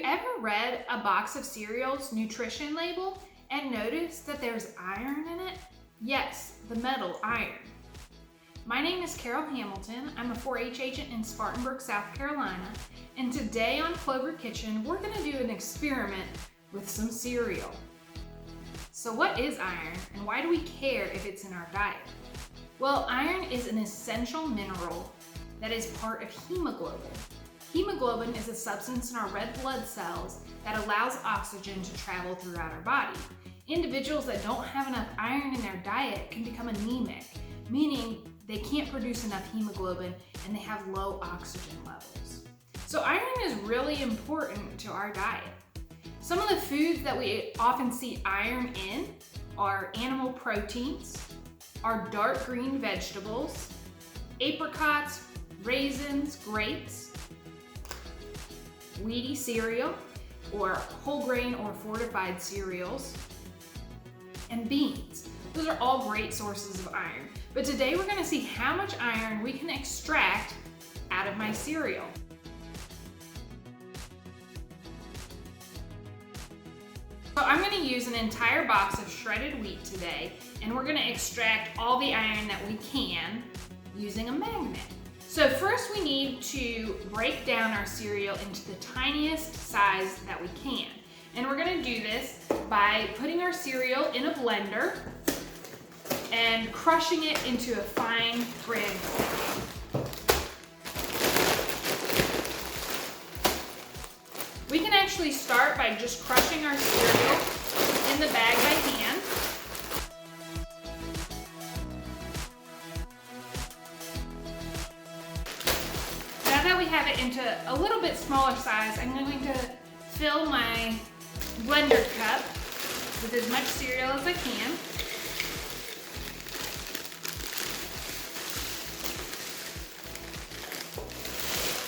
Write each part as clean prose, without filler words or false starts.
ever read a box of cereal's nutrition label and noticed that there's iron in it? Yes, the metal iron. My name is Carol Hamilton. I'm a 4-H agent in Spartanburg, South Carolina, and today on Clover Kitchen, we're going to do an experiment with some cereal. So what is iron, and why do we care if it's in our diet? Well, iron is an essential mineral that is part of hemoglobin. Hemoglobin is a substance in our red blood cells that allows oxygen to travel throughout our body. Individuals that don't have enough iron in their diet can become anemic, meaning they can't produce enough hemoglobin and they have low oxygen levels. So iron is really important to our diet. Some of the foods that we often see iron in are animal proteins, our dark green vegetables, apricots, raisins, grapes, wheaty cereal, or whole grain or fortified cereals, and beans. Those are all great sources of iron. But today we're going to see how much iron we can extract out of my cereal. So I'm going to use an entire box of shredded wheat today, and we're going to extract all the iron that we can using a magnet. So first we need to break down our cereal into the tiniest size that we can. And we're going to do this by putting our cereal in a blender and crushing it into a fine bread form. We can actually start by just crushing our cereal in the bag by hand. Now that we have it into a little bit smaller size, I'm going to fill my blender cup with as much cereal as I can.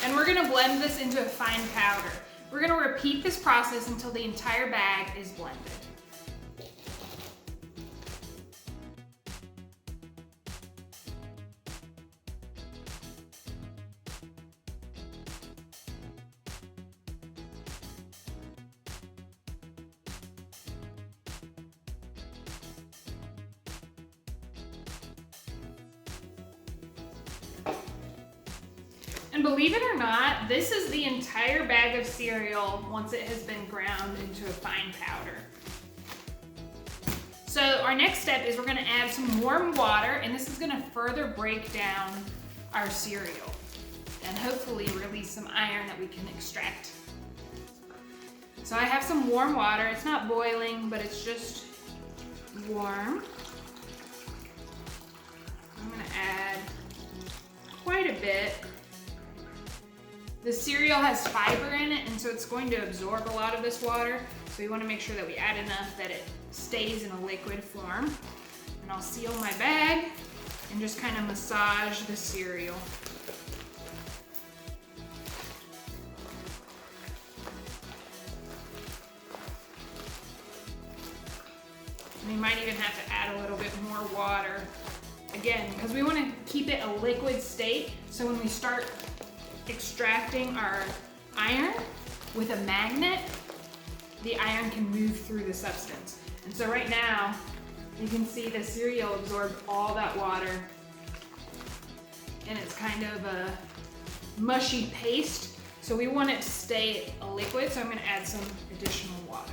And we're going to blend this into a fine powder. We're going to repeat this process until the entire bag is blended. And believe it or not, this is the entire bag of cereal once it has been ground into a fine powder. So our next step is we're going to add some warm water, and this is going to further break down our cereal and hopefully release some iron that we can extract. So I have some warm water. It's not boiling, but it's just warm. I'm going to add quite a bit. The cereal has fiber in it, and so it's going to absorb a lot of this water. So we want to make sure that we add enough that it stays in a liquid form. And I'll seal my bag and just kind of massage the cereal. And we might even have to add a little bit more water. Again, because we want to keep it a liquid state, so when we start extracting our iron with a magnet, the iron can move through the substance. And so right now, you can see the cereal absorbed all that water, and it's kind of a mushy paste. So we want it to stay a liquid, so I'm going to add some additional water.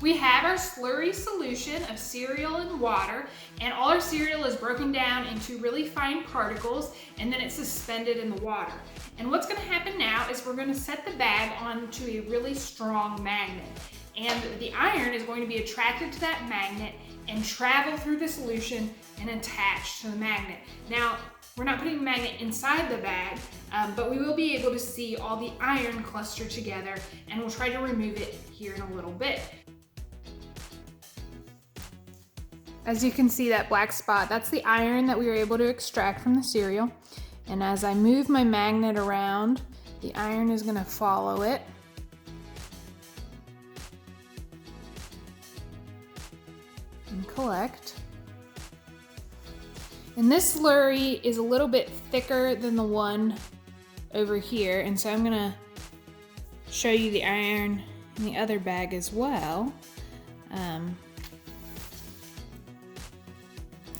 We have our slurry solution of cereal and water, and all our cereal is broken down into really fine particles, and then it's suspended in the water. And what's going to happen now is we're going to set the bag onto a really strong magnet, and the iron is going to be attracted to that magnet and travel through the solution and attach to the magnet. Now, We're not putting the magnet inside the bag, but we will be able to see all the iron cluster together, and we'll try to remove it here in a little bit. As you can see, that black spot, that's the iron that we were able to extract from the cereal. And as I move my magnet around, the iron is going to follow it. And collect. And this slurry is a little bit thicker than the one over here, and so I'm going to show you the iron in the other bag as well.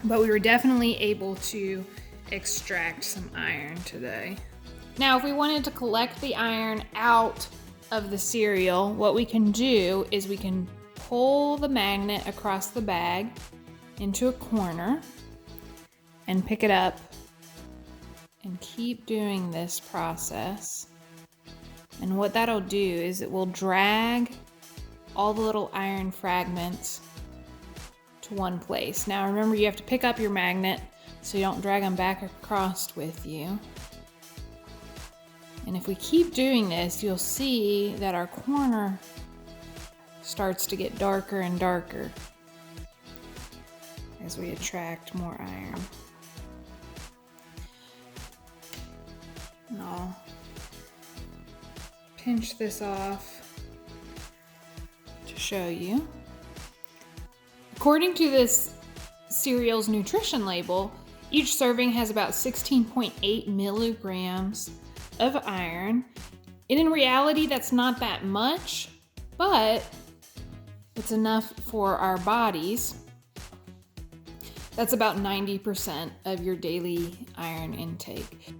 But we were definitely able to extract some iron today. Now, if we wanted to collect the iron out of the cereal, what we can do is we can pull the magnet across the bag into a corner and pick it up and keep doing this process. And what that'll do is it will drag all the little iron fragments to one place. Now remember, you have to pick up your magnet so you don't drag them back across with you. And if we keep doing this, you'll see that our corner starts to get darker and darker as we attract more iron. And I'll pinch this off to show you. According to this cereal's nutrition label, each serving has about 16.8 milligrams of iron. And in reality, that's not that much, but it's enough for our bodies. That's about 90% of your daily iron intake.